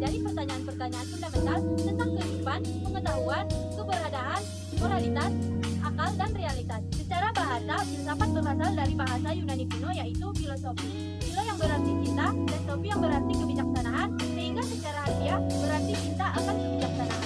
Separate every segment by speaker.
Speaker 1: mempelajari pertanyaan-pertanyaan fundamental tentang kehidupan, pengetahuan, keberadaan, moralitas, akal, dan realitas. Secara bahasa, filsafat berasal dari bahasa Yunani kuno yaitu filosofi. Philo yang berarti cinta dan sophie yang berarti kebijaksanaan, sehingga secara harfiah berarti cinta akan kebijaksanaan.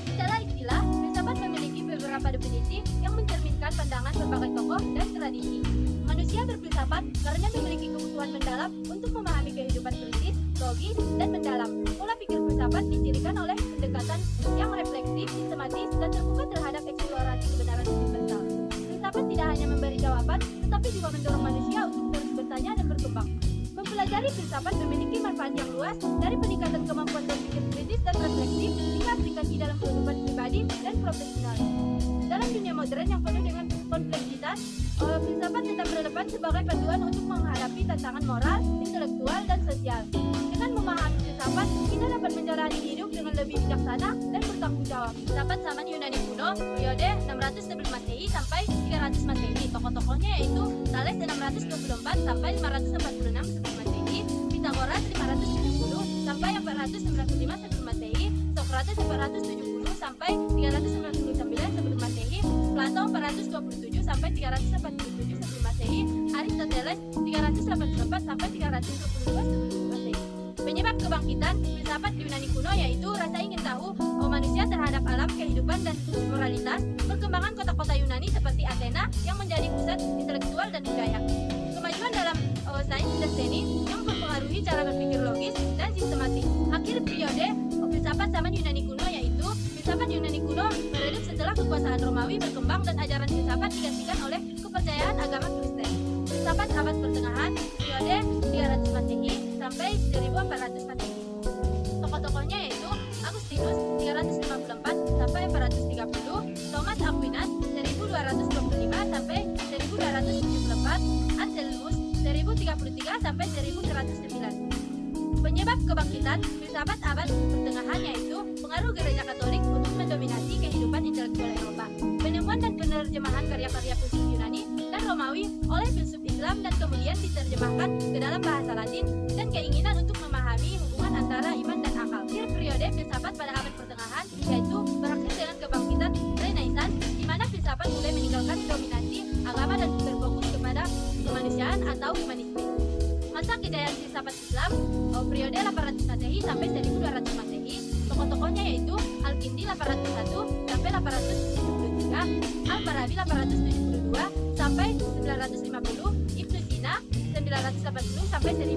Speaker 1: Secara istilah, filsafat memiliki beberapa definisi yang mencerminkan pandangan berbagai tokoh dan tradisi. Manusia berfilsafat karena memiliki kebutuhan mendalam untuk memahami kehidupan kritis, logis, dan mendalam. Pola pikir filsafat dicirikan oleh pendekatan yang refleksif, sistematis, dan terbuka terhadap eksplorasi kebenaran universal. Filsafat tidak hanya memberi jawaban, tetapi juga mendorong manusia untuk terus bertanya dan berkembang. Mempelajari filsafat memiliki manfaat yang luas, dari peningkatan kemampuan berpikir kritis dan refleksif hingga aplikasi dalam kehidupan pribadi dan profesional. Dalam dunia modern yang penuh dengan kompleksitas, filsafat tetap relevan sebagai panduan untuk menghadapi tantangan moral, intelektual, dan sosial. Dengan memahami filsafat, kita dapat menjalani hidup dengan lebih bijaksana dan bertanggung jawab. Filsafat zaman Yunani kuno, periode 600 sebelum Masehi sampai 300 Masehi. Tokoh-tokohnya yaitu Thales 624 sampai 546 sebelum Masehi, Pythagoras 570 sampai 495 sebelum Masehi, Socrates 470 sampai 399 sebelum Masehi, Plato 427 sampai 347 sebelum Masehi, Aristoteles 384 sampai 322 sebelum Masehi. Penyebab kebangkitan filsafat di Yunani kuno yaitu rasa ingin tahu manusia terhadap alam, kehidupan, dan moralitas. Perkembangan kota-kota Yunani seperti Athena yang menjadi pusat intelektual dan budaya. Kemajuan dalam sains dan seni yang mempengaruhi cara berpikir logis dan sistematik. Akhir periode filsafat zaman Yunani kuno yaitu filsafat Yunani kuno meredup setelah kekuasaan Romawi berkembang dan ajaran filsafat digantikan oleh kepercayaan agama Kristen. Filsafat abad pertengahan periode 300 Masehi sampai 1400 Masehi. Tokoh-tokohnya yaitu Agustinus 354 sampai 430, Thomas Aquinas 1225 sampai 1274, Anselmus 1033 sampai 1109. Penyebab kebangkitan filsafat abad pertengahan yaitu pengaruh gereja Katolik untuk mendominasi kehidupan intelektual Eropa, penemuan dan penerjemahan karya-karya filsuf Yunani dan Romawi oleh filsuf Islam dan kemudian diterjemahkan ke dalam bahasa Latin, dan keinginan untuk memahami hubungan antara iman dan akal. Akhir periode filsafat pada abad pertengahan yaitu berakhir dengan kebangkitan Renaissance, di mana filsafat mulai meninggalkan dominasi agama dan berfokus kepada kemanusiaan atau humanisme. Masa kejayaan filsafat Islam periode 800 Masehi sampai 1200 Masehi. Tokoh-tokohnya yaitu Al-Kindi 801 sampai 873, Al-Farabi 872 sampai 950, Ibnu Sina 980 sampai 1000.